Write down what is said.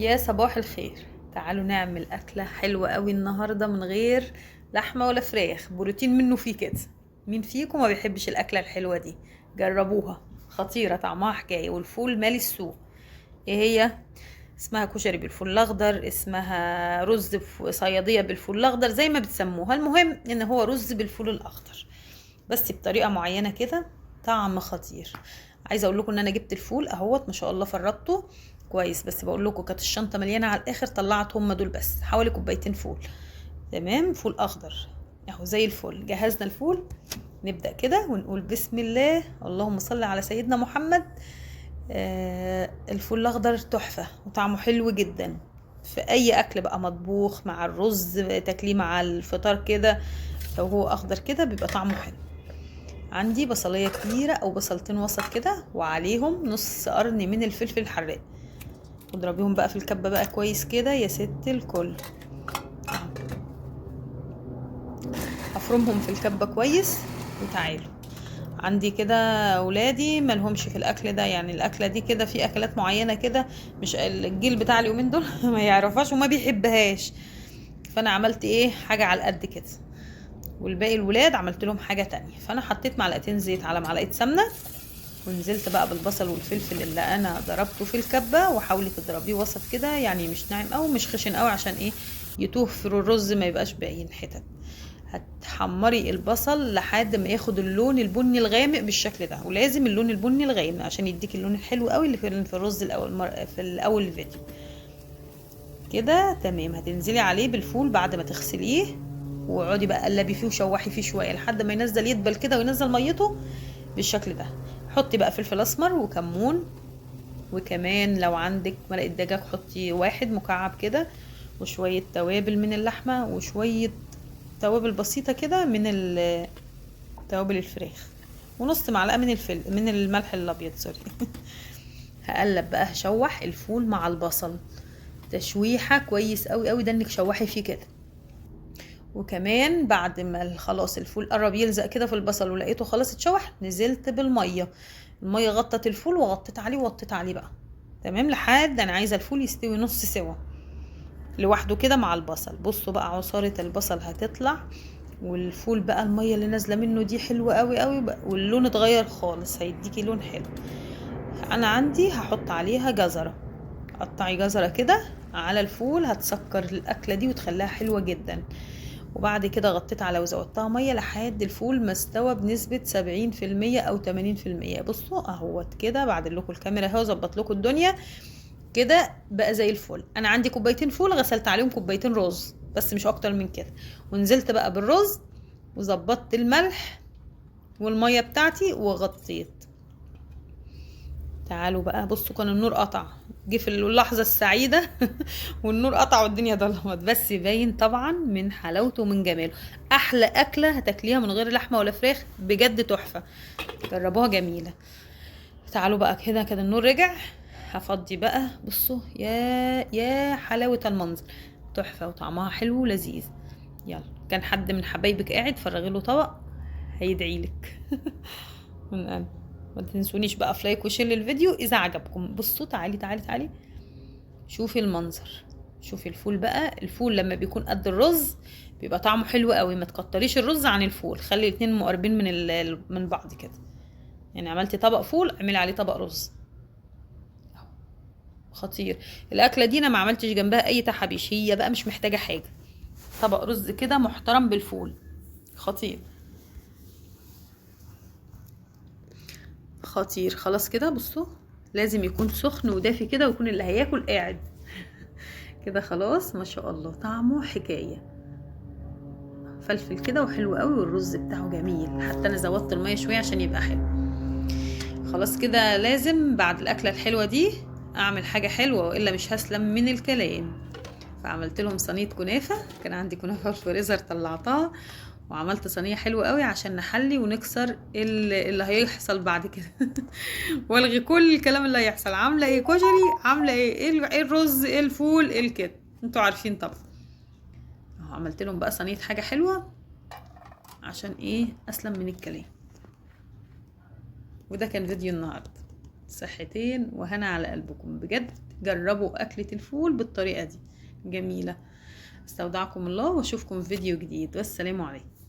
يا صباح الخير. تعالوا نعمل أكلة حلوة قوي النهاردة من غير لحمة ولا فراخ، بروتين منه فيه كده. مين فيكم ما بيحبش الأكلة الحلوة دي؟ جربوها، خطيرة، طعمها حكاية، والفول مالي السوق. ايه هي؟ اسمها كشري بالفول الأخضر، اسمها رز صيادية بالفول الأخضر، زي ما بتسموها. المهم ان هو رز بالفول الأخضر، بس بطريقة معينة كده، طعم خطير. عايزة اقول لكم ان انا جبت الفول اهوت، ما شاء الله فرطته كويس، بس بقول لكم كانت الشنطة مليانة على الاخر، طلعت هم دول بس، حوالي كوبايتين فول. تمام، فول اخضر اهو زي الفل. جهزنا الفول، نبدأ كده ونقول بسم الله، اللهم صل على سيدنا محمد. الفول الاخضر تحفة وطعمه حلو جدا في اي اكل بقى، مطبوخ مع الرز، تاكليه مع الفطار كده، لو هو اخضر كده بيبقى طعمه حلو. عندي بصلية كبيرة او بصلتين وسط كده، وعليهم نص قرن من الفلفل الحراق، واضربيهم بقى في الكبة بقى كويس كده يا ست الكل. هفرمهم في الكبة كويس. وتعالوا، عندي كده اولادي ملهمش في الاكل ده، يعني الاكله دي كده، في اكلات معينه كده مش الجيل بتاع اليومين دول ما يعرفهاش وما بيحبهاش. فانا عملت ايه، حاجه على قد كده، والباقي الولاد عملت لهم حاجه تانية. فانا حطيت معلقتين زيت على معلقه سمنه، ونزلت بقى بالبصل والفلفل اللي انا ضربته في الكبه، وحاولي تضربيه وسط كده، يعني مش ناعم قوي مش خشن قوي، عشان ايه، يتوه في الرز ما يبقاش باين حتت. هتحمري البصل لحد ما ياخد اللون البني الغامق بالشكل ده، ولازم اللون البني الغامق عشان يديك اللون الحلو قوي اللي في الرز في الاول الفيديو. كده تمام. هتنزلي عليه بالفول بعد ما تغسليه، واقعدي بقى قلبي فيه وشوحي فيه شويه لحد ما ينزل يدبل كده وينزل ميته بالشكل ده. حطي بقى فلفل اسمر وكمون، وكمان لو عندك مرقه دجاج حطي واحد مكعب كده، وشويه توابل من اللحمه، وشويه توابل بسيطه كده من توابل الفراخ، ونص معلقه من الملح الابيض، سوري. هقلب بقى، هشوح الفول مع البصل تشويحه كويس قوي قوي، ده انك شوحي فيه كده. وكمان بعد ما خلاص الفول قرب يلزق كده في البصل ولقيته خلاص اتشوح، نزلت بالميه. الميه غطت الفول، وغطيت عليه وغطيت عليه بقى. تمام، لحد انا عايزه الفول يستوي نص سوا لوحده كده مع البصل. بصوا بقى عصارة البصل هتطلع، والفول بقى المية اللي نازلة منه دي حلوة قوي قوي بقى، واللون اتغير خالص، هيديكي لون حلو. انا عندي هحط عليها جزرة، قطعي جزرة كده على الفول، هتسكر الاكلة دي وتخليها حلوة جدا. وبعد كده غطيت على وزودتها مية لحد الفول ما استوى بنسبة 70% او 80%. بصوا اهوت كده، بعد لكم الكاميرا اهو، ظبط لكم الدنيا كده بقى زي الفل. انا عندي كوبايتين فول، غسلت عليهم كوبايتين رز، بس مش اكتر من كده. ونزلت بقى بالرز، وظبطت الملح والميه بتاعتي وغطيت. تعالوا بقى بصوا، كان النور قطع، جه في اللحظه السعيده والنور قطع والدنيا ضلمت، بس باين طبعا من حلاوته ومن جماله. احلى اكله هتاكليها من غير لحمه ولا فراخ، بجد تحفه، جربوها جميله. تعالوا بقى كده كده النور رجع، هفضي بقى. بصوا يا حلاوة المنظر، تحفة وطعمها حلو ولذيذ. يلا، كان حد من حبايبك قاعد فرغي له طبق، هيدعيلك. من قلب. ما تنسونيش بقى في لايك وشير للفيديو اذا عجبكم. بصوا، تعالي تعالي تعالي، شوفي المنظر، شوفي الفول بقى. الفول لما بيكون قد الرز بيبقى طعمه حلو قوي، ما تكتريش الرز عن الفول، خلي الاتنين مقربين من بعض كده. يعني عملتي طبق فول، اعملي عليه طبق رز، خطير. الاكله دي انا ما عملتش جنبها اي تحابيش، هي بقى مش محتاجه حاجه، طبق رز كده محترم بالفول، خطير خطير. خلاص كده بصوا، لازم يكون سخن ودافي كده، ويكون اللي هياكل قاعد كده. خلاص ما شاء الله، طعمه حكايه، فلفل كده وحلو قوي، والرز بتاعه جميل، حتى انا زودت الميه شويه عشان يبقى حلو. خلاص كده، لازم بعد الاكله الحلوه دي اعمل حاجه حلوه، والا مش هسلم من الكلام. فعملت لهم صينيه كنافه، كان عندي كنافه في الفريزر طلعتها، وعملت صينيه حلوه قوي عشان نحلي ونكسر اللي هيحصل بعد كده. والغي كل الكلام اللي هيحصل. عامله ايه كشري، عامله إيه الرز، ايه الفول، ايه الكده، انتوا عارفين طبعا. اهو عملت لهم بقى صينيه حاجه حلوه، عشان ايه اسلم من الكلام. وده كان فيديو النهارده، صحتين وهنا على قلبكم بجد. جربوا اكلة الفول بالطريقة دي، جميلة. استودعكم الله واشوفكم في فيديو جديد، والسلام عليكم.